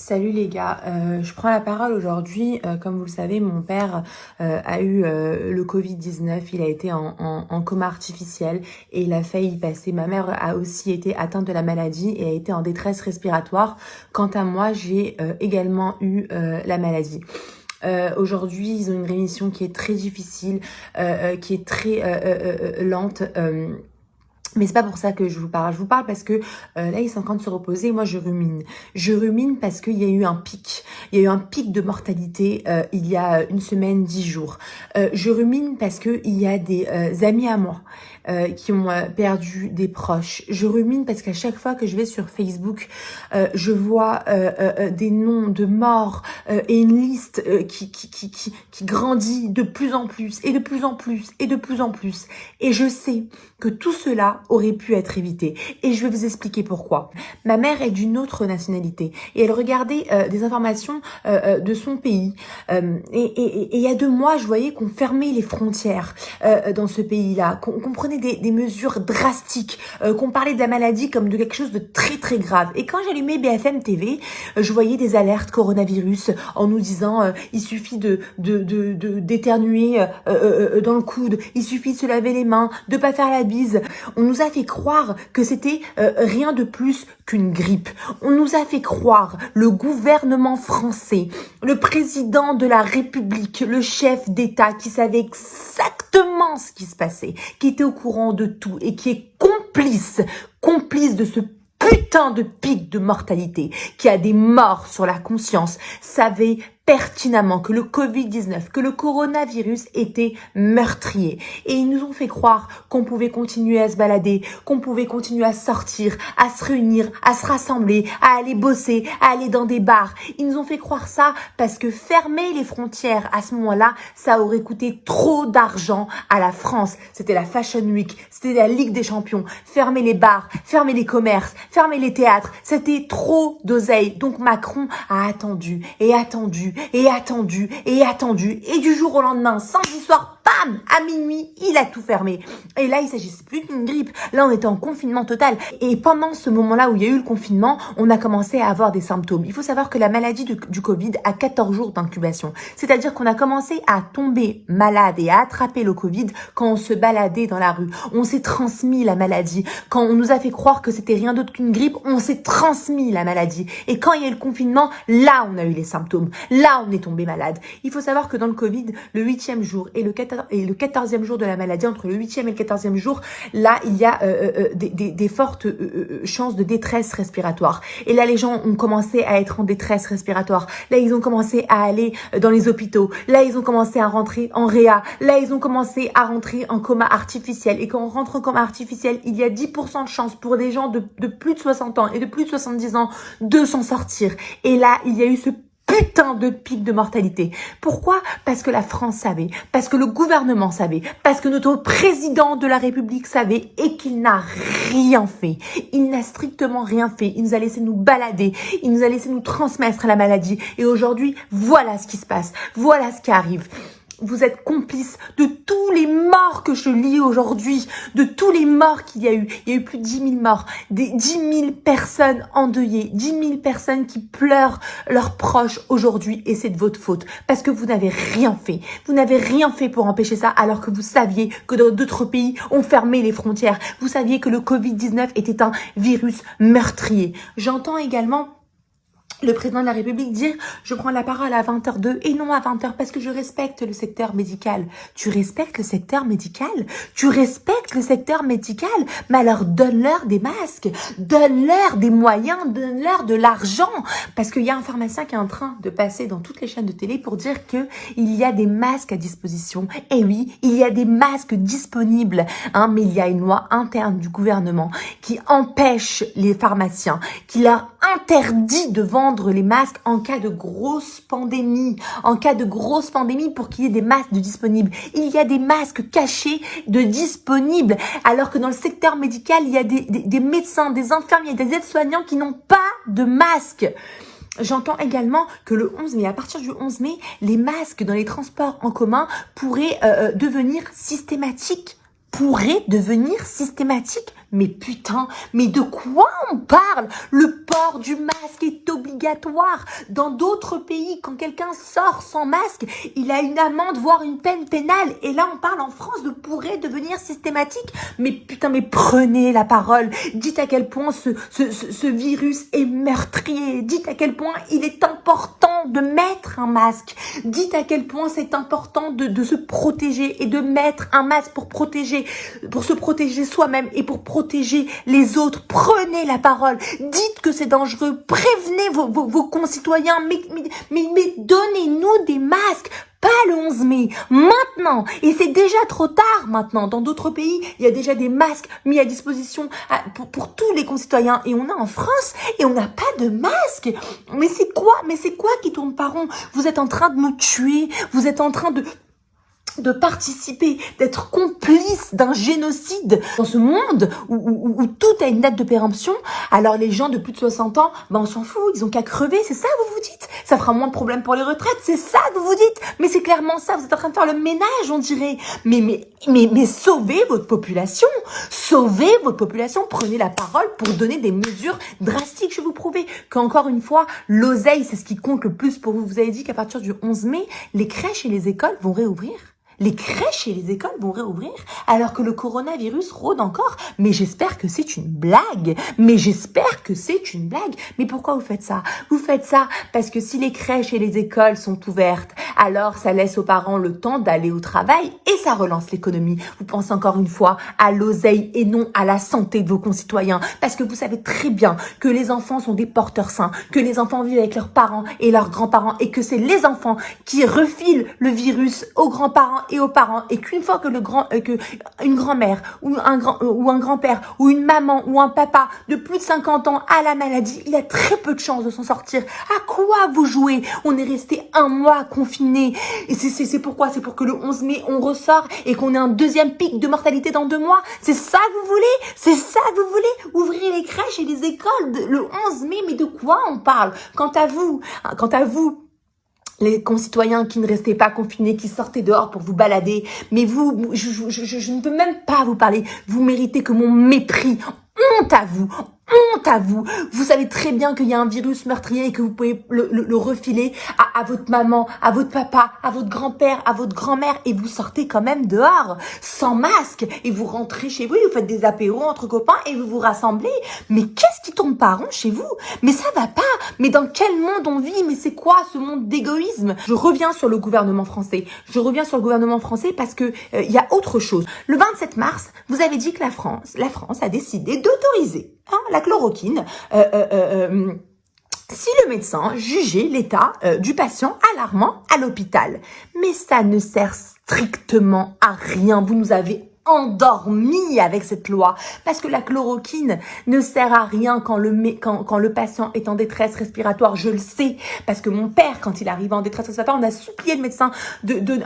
Salut les gars, je prends la parole aujourd'hui. Comme vous le savez, mon père a eu le Covid-19, il a été en coma artificiel et il a failli y passer. Ma mère a aussi été atteinte de la maladie et a été en détresse respiratoire. Quant à moi, j'ai également eu la maladie. Aujourd'hui, ils ont une rémission qui est très difficile, qui est très lente. Mais c'est pas pour ça que je vous parle. Je vous parle parce que là, ils sont en train de se reposer. Moi, je rumine. Je rumine parce qu'il y a eu un pic. Il y a eu un pic de mortalité il y a une semaine, 10 jours. Je rumine parce que il y a des amis à moi qui ont perdu des proches. Je rumine parce qu'à chaque fois que je vais sur Facebook, je vois des noms de morts et une liste qui grandit de plus en plus et de plus en plus et de plus en plus. Et je sais que tout cela aurait pu être évité. Et je vais vous expliquer pourquoi. Ma mère est d'une autre nationalité et elle regardait des informations de son pays. Et il y a 2 mois, je voyais qu'on fermait les frontières dans ce pays-là, qu'on prenait des mesures drastiques, qu'on parlait de la maladie comme de quelque chose de très très grave. Et quand j'allumais BFM TV, je voyais des alertes coronavirus en nous disant il suffit d'éternuer dans le coude, il suffit de se laver les mains, de pas faire la bise. On nous a fait croire que c'était rien de plus qu'une grippe. On nous a fait croire, le gouvernement français, le président de la République, le chef d'État qui savait exactement ce qui se passait, qui était au courant de tout et qui est complice de ce putain de pic de mortalité, qui a des morts sur la conscience, savait pertinemment que le Covid-19, que le coronavirus était meurtrier. Et ils nous ont fait croire qu'on pouvait continuer à se balader, qu'on pouvait continuer à sortir, à se réunir, à se rassembler, à aller bosser, à aller dans des bars. Ils nous ont fait croire ça parce que fermer les frontières à ce moment-là, ça aurait coûté trop d'argent à la France. C'était la Fashion Week, c'était la Ligue des Champions. Fermer les bars, fermer les commerces, fermer les théâtres, c'était trop d'oseille. Donc Macron a attendu et attendu et attendu et attendu. Et du jour au lendemain, samedi soir, bam, à minuit, il a tout fermé. Et là, il s'agissait plus d'une grippe. Là, on était en confinement total. Et pendant ce moment-là où il y a eu le confinement, on a commencé à avoir des symptômes. Il faut savoir que la maladie du Covid a 14 jours d'incubation. C'est-à-dire qu'on a commencé à tomber malade et à attraper le Covid quand on se baladait dans la rue. On s'est transmis la maladie. Quand on nous a fait croire que c'était rien d'autre qu'une grippe, on s'est transmis la maladie. Et quand il y a eu le confinement, là, on a eu les symptômes. Là, on est tombé malade. Il faut savoir que dans le Covid, le 8e jour et le 14e jour de la maladie, entre le 8e et le 14e jour, là, il y a des fortes chances de détresse respiratoire. Et là, les gens ont commencé à être en détresse respiratoire. Là, ils ont commencé à aller dans les hôpitaux. Là, ils ont commencé à rentrer en réa. Là, ils ont commencé à rentrer en coma artificiel. Et quand on rentre en coma artificiel, il y a 10% de chances pour des gens de plus de 60 ans et de plus de 70 ans de s'en sortir. Et là, il y a eu ce putain de pic de mortalité. Pourquoi? Parce que la France savait, parce que le gouvernement savait, parce que notre président de la République savait et qu'il n'a rien fait. Il n'a strictement rien fait. Il nous a laissé nous balader. Il nous a laissé nous transmettre la maladie. Et aujourd'hui, voilà ce qui se passe. Voilà ce qui arrive. Vous êtes complice de tous les morts que je lis aujourd'hui, de tous les morts qu'il y a eu. Il y a eu plus de 10 000 morts, des 10 000 personnes endeuillées, 10 000 personnes qui pleurent leurs proches aujourd'hui et c'est de votre faute parce que vous n'avez rien fait. Vous n'avez rien fait pour empêcher ça alors que vous saviez que dans d'autres pays, on fermait les frontières. Vous saviez que le Covid-19 était un virus meurtrier. J'entends également le président de la République dire « Je prends la parole à 20h02 et non à 20h parce que je respecte le secteur médical. » Tu respectes le secteur médical? Tu respectes le secteur médical? Mais alors donne-leur des masques, donne-leur des moyens, donne-leur de l'argent. Parce qu'il y a un pharmacien qui est en train de passer dans toutes les chaînes de télé pour dire qu'il y a des masques à disposition. Et oui, il y a des masques disponibles. Mais il y a une loi interne du gouvernement qui empêche les pharmaciens, qui leur interdit de vendre les masques en cas de grosse pandémie, pour qu'il y ait des masques de disponibles. Il y a des masques cachés de disponibles, alors que dans le secteur médical, il y a des médecins, des infirmiers, des aides-soignants qui n'ont pas de masques. J'entends également que le 11 mai, à partir du 11 mai, les masques dans les transports en commun pourraient devenir systématiques. Mais putain, mais de quoi on parle? Le port du masque est obligatoire. Dans d'autres pays, quand quelqu'un sort sans masque, il a une amende, voire une peine pénale. Et là, on parle en France de pourrait devenir systématique. Mais putain, mais prenez la parole. Dites à quel point ce virus est meurtrier. Dites à quel point il est important de mettre un masque. Dites à quel point c'est important de se protéger et de mettre un masque pour se protéger soi-même et pour protéger les autres. Prenez la parole. Dites que c'est dangereux. Prévenez vos concitoyens. Mais donnez-nous des masques. Pas le 11 mai, maintenant. Et c'est déjà trop tard maintenant. Dans d'autres pays, il y a déjà des masques mis à disposition pour tous les concitoyens. Et on a en France, et on n'a pas de masque. Mais c'est quoi qui tourne par rond? Vous êtes en train de nous tuer. Vous êtes en train de participer, d'être complice d'un génocide dans ce monde où tout a une date de péremption. Alors les gens de plus de 60 ans, on s'en fout, ils ont qu'à crever, c'est ça vous vous dites? Ça fera moins de problèmes pour les retraites, c'est ça que vous vous dites? Mais c'est clairement ça, vous êtes en train de faire le ménage, on dirait. Mais sauvez votre population, prenez la parole pour donner des mesures drastiques. Je vais vous prouver qu'encore une fois, l'oseille, c'est ce qui compte le plus pour vous. Vous avez dit qu'à partir du 11 mai, les crèches et les écoles vont réouvrir. Les crèches et les écoles vont réouvrir alors que le coronavirus rôde encore. Mais j'espère que c'est une blague. Mais pourquoi vous faites ça? Vous faites ça parce que si les crèches et les écoles sont ouvertes, alors ça laisse aux parents le temps d'aller au travail et ça relance l'économie. Vous pensez encore une fois à l'oseille et non à la santé de vos concitoyens. Parce que vous savez très bien que les enfants sont des porteurs sains, que les enfants vivent avec leurs parents et leurs grands-parents et que c'est les enfants qui refilent le virus aux grands-parents et aux parents, et qu'une fois que une grand-mère ou un grand-père ou une maman ou un papa de plus de 50 ans a la maladie, il a très peu de chances de s'en sortir. À quoi vous jouez? On est resté 1 mois confinés. Et c'est pourquoi? C'est pour que le 11 mai, on ressort et qu'on ait un deuxième pic de mortalité dans 2 mois. C'est ça que vous voulez? C'est ça que vous voulez? Ouvrir les crèches et les écoles le 11 mai, mais de quoi on parle? Quant à vous, les concitoyens qui ne restaient pas confinés, qui sortaient dehors pour vous balader. Mais vous, je ne peux même pas vous parler. Vous méritez que mon mépris. Honte à vous. Honte à vous. Vous savez très bien qu'il y a un virus meurtrier et que vous pouvez le refiler à votre maman, à votre papa, à votre grand-père, à votre grand-mère et vous sortez quand même dehors sans masque et vous rentrez chez vous et vous faites des apéros entre copains et vous vous rassemblez. Mais qu'est-ce qui tourne pas rond chez vous? Mais ça va pas. Mais dans quel monde on vit? Mais c'est quoi ce monde d'égoïsme? Je reviens sur le gouvernement français. Parce que il y a autre chose. Le 27 mars, vous avez dit que la France a décidé d'autoriser la chloroquine si le médecin jugeait l'état du patient alarmant à l'hôpital. Mais ça ne sert strictement à rien. Vous nous avez endormi avec cette loi parce que la chloroquine ne sert à rien quand le patient est en détresse respiratoire. Je le sais parce que mon père, quand il arrivait en détresse respiratoire, on a supplié le médecin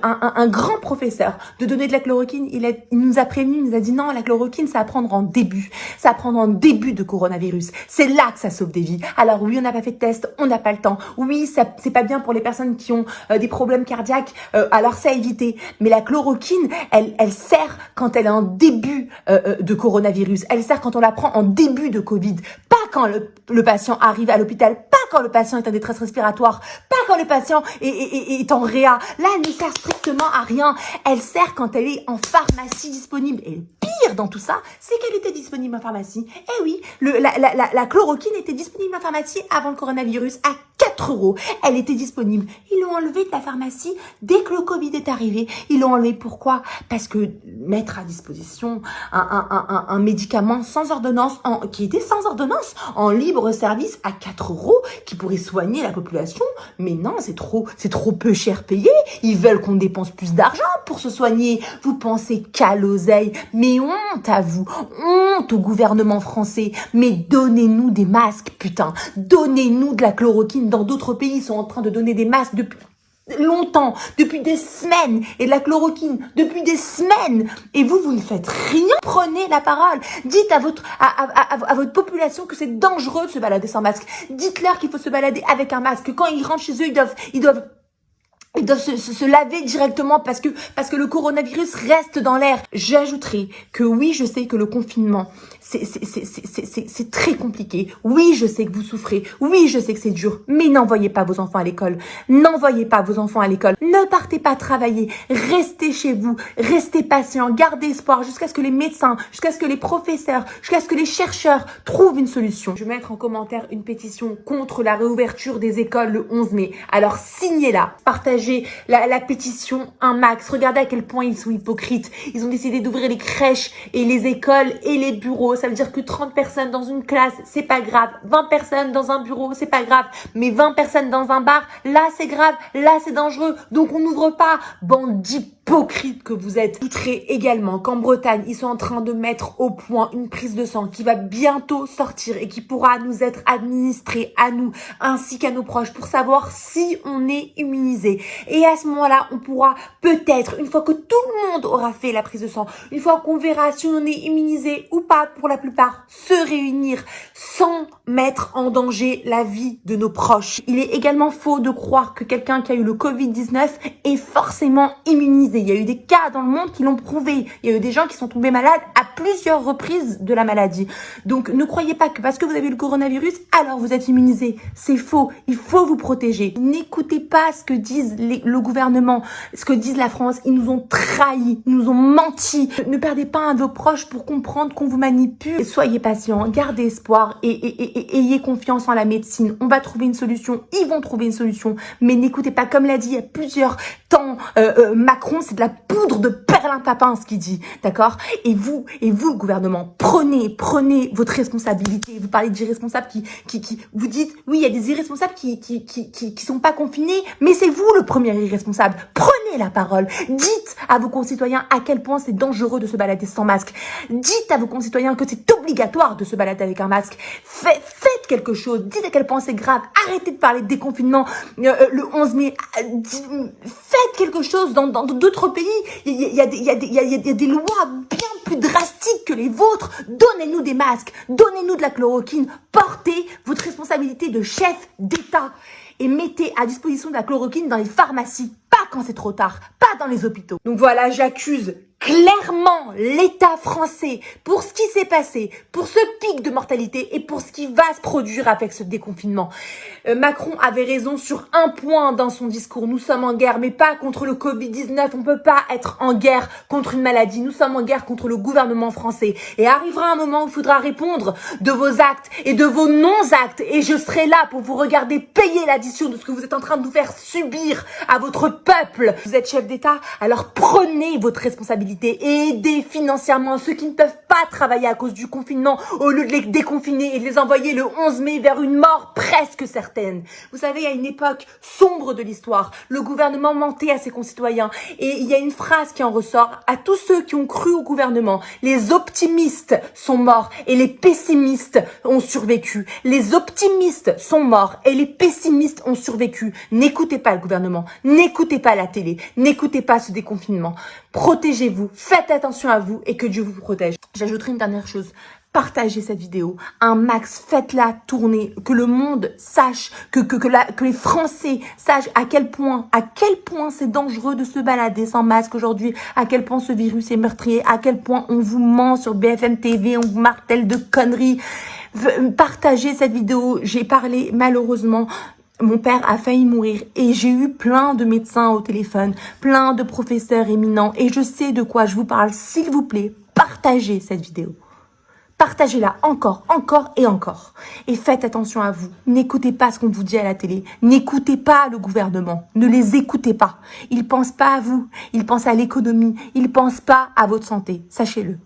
un grand professeur de donner de la chloroquine. Il nous a prévenu, il nous a dit non, la chloroquine ça va prendre en début de coronavirus. C'est là que ça sauve des vies. Alors oui, on n'a pas fait de test, on n'a pas le temps. Oui, ça c'est pas bien pour les personnes qui ont des problèmes cardiaques, alors c'est à éviter. Mais la chloroquine, elle sert quand elle est en début de coronavirus. Elle sert quand on la prend en début de Covid. Pas quand le patient arrive à l'hôpital. Pas quand le patient est en détresse respiratoire. Pas quand le patient est en réa. Là, elle ne sert strictement à rien. Elle sert quand elle est en pharmacie disponible. Et le pire dans tout ça, c'est qu'elle était disponible en pharmacie. Eh oui, la chloroquine était disponible en pharmacie avant le coronavirus à 4 €. Elle était disponible. Ils l'ont enlevée de la pharmacie dès que le Covid est arrivé. Ils l'ont enlevée. Pourquoi? Parce que mettre à disposition un médicament sans ordonnance, qui était sans ordonnance, en libre service à 4 € qui pourrait soigner la population. Mais non, c'est trop peu cher payé. Ils veulent qu'on dépense plus d'argent pour se soigner. Vous pensez qu'à l'oseille. Mais honte à vous. Honte au gouvernement français. Mais donnez-nous des masques, putain. Donnez-nous de la chloroquine. Dans d'autres pays, ils sont en train de donner des masques depuis longtemps, depuis des semaines, et de la chloroquine depuis des semaines, et vous ne faites rien. Prenez la parole, dites à votre population que c'est dangereux de se balader sans masque, dites-leur qu'il faut se balader avec un masque, quand ils rentrent chez eux, ils doivent Ils doivent se laver directement parce que le coronavirus reste dans l'air. J'ajouterai que oui, je sais que le confinement, c'est très compliqué. Oui, je sais que vous souffrez. Oui, je sais que c'est dur. Mais n'envoyez pas vos enfants à l'école. N'envoyez pas vos enfants à l'école. Ne partez pas travailler. Restez chez vous. Restez patient. Gardez espoir jusqu'à ce que les médecins, jusqu'à ce que les professeurs, jusqu'à ce que les chercheurs trouvent une solution. Je vais mettre en commentaire une pétition contre la réouverture des écoles le 11 mai. Alors signez-la. Partagez la pétition un max. Regardez à quel point ils sont hypocrites. Ils ont décidé d'ouvrir les crèches et les écoles et les bureaux. Ça veut dire que 30 personnes dans une classe, c'est pas grave. 20 personnes dans un bureau, c'est pas grave. Mais 20 personnes dans un bar, là c'est grave, là c'est dangereux. Donc on n'ouvre pas. Bande d'hypocrites que vous êtes. J'ajouterai également qu'en Bretagne, ils sont en train de mettre au point une prise de sang qui va bientôt sortir et qui pourra nous être administrée à nous ainsi qu'à nos proches pour savoir si on est immunisé. Et à ce moment-là, on pourra peut-être, une fois que tout le monde aura fait la prise de sang, une fois qu'on verra si on est immunisé ou pas pour la plupart, se réunir sans mettre en danger la vie de nos proches. Il est également faux de croire que quelqu'un qui a eu le Covid-19 est forcément immunisé. Il y a eu des cas dans le monde qui l'ont prouvé. Il y a eu des gens qui sont tombés malades à plusieurs reprises de la maladie. Donc ne croyez pas que parce que vous avez eu le coronavirus, alors vous êtes immunisé. C'est faux. Il faut vous protéger. N'écoutez pas ce que disent le gouvernement, ce que disent la France. Ils nous ont trahis, ils nous ont menti. Ne perdez pas un de vos proches pour comprendre qu'on vous manipule. Soyez patient, gardez espoir et ayez confiance en la médecine. On va trouver une solution, ils vont trouver une solution. Mais n'écoutez pas, comme l'a dit il y a plusieurs temps, Macron, c'est de la poudre de perlimpapin ce qu'il dit, d'accord? Et vous, gouvernement, prenez votre responsabilité. Vous parlez d'irresponsables qui vous dites, oui, il y a des irresponsables qui sont pas confinés, mais c'est vous le premier irresponsable. Prenez la parole. Dites à vos concitoyens à quel point c'est dangereux de se balader sans masque. Dites à vos concitoyens que c'est obligatoire de se balader avec un masque. Faites quelque chose. Dites à quel point c'est grave. Arrêtez de parler de déconfinement le 11 mai. Faites quelque chose. Dans d'autres pays, il y a des lois bien plus drastiques que les vôtres. Donnez-nous des masques. Donnez-nous de la chloroquine. Portez votre responsabilité de chef d'État. Et mettez à disposition de la chloroquine dans les pharmacies, pas quand c'est trop tard, pas dans les hôpitaux. Donc voilà, j'accuse clairement l'État français pour ce qui s'est passé, pour ce pic de mortalité et pour ce qui va se produire avec ce déconfinement. Macron avait raison sur un point dans son discours. Nous sommes en guerre, mais pas contre le Covid-19. On peut pas être en guerre contre une maladie. Nous sommes en guerre contre le gouvernement français. Et arrivera un moment où il faudra répondre de vos actes et de vos non-actes. Et je serai là pour vous regarder payer l'addition de ce que vous êtes en train de nous faire subir à votre peuple. Vous êtes chef d'État, alors prenez votre responsabilité et aidez financièrement ceux qui ne peuvent pas travailler à cause du confinement au lieu de les déconfiner et de les envoyer le 11 mai vers une mort presque certaine. Vous savez, il y a une époque sombre de l'histoire. Le gouvernement mentait à ses concitoyens et il y a une phrase qui en ressort à tous ceux qui ont cru au gouvernement. Les optimistes sont morts et les pessimistes ont survécu. Les optimistes sont morts et les pessimistes ont survécu. N'écoutez pas le gouvernement, n'écoutez pas la télé, n'écoutez pas ce déconfinement. Protégez-vous, faites attention à vous et que Dieu vous protège. J'ajouterai une dernière chose. Partagez cette vidéo, un max, faites-la tourner, que le monde sache, que les Français sachent à quel point c'est dangereux de se balader sans masque aujourd'hui, à quel point ce virus est meurtrier, à quel point on vous ment sur BFM TV, on vous martèle de conneries. Partagez cette vidéo, j'ai parlé malheureusement. Mon père a failli mourir et j'ai eu plein de médecins au téléphone, plein de professeurs éminents et je sais de quoi je vous parle. S'il vous plaît, partagez cette vidéo. Partagez-la encore et encore. Et faites attention à vous. N'écoutez pas ce qu'on vous dit à la télé. N'écoutez pas le gouvernement. Ne les écoutez pas. Ils pensent pas à vous. Ils pensent à l'économie. Ils pensent pas à votre santé. Sachez-le.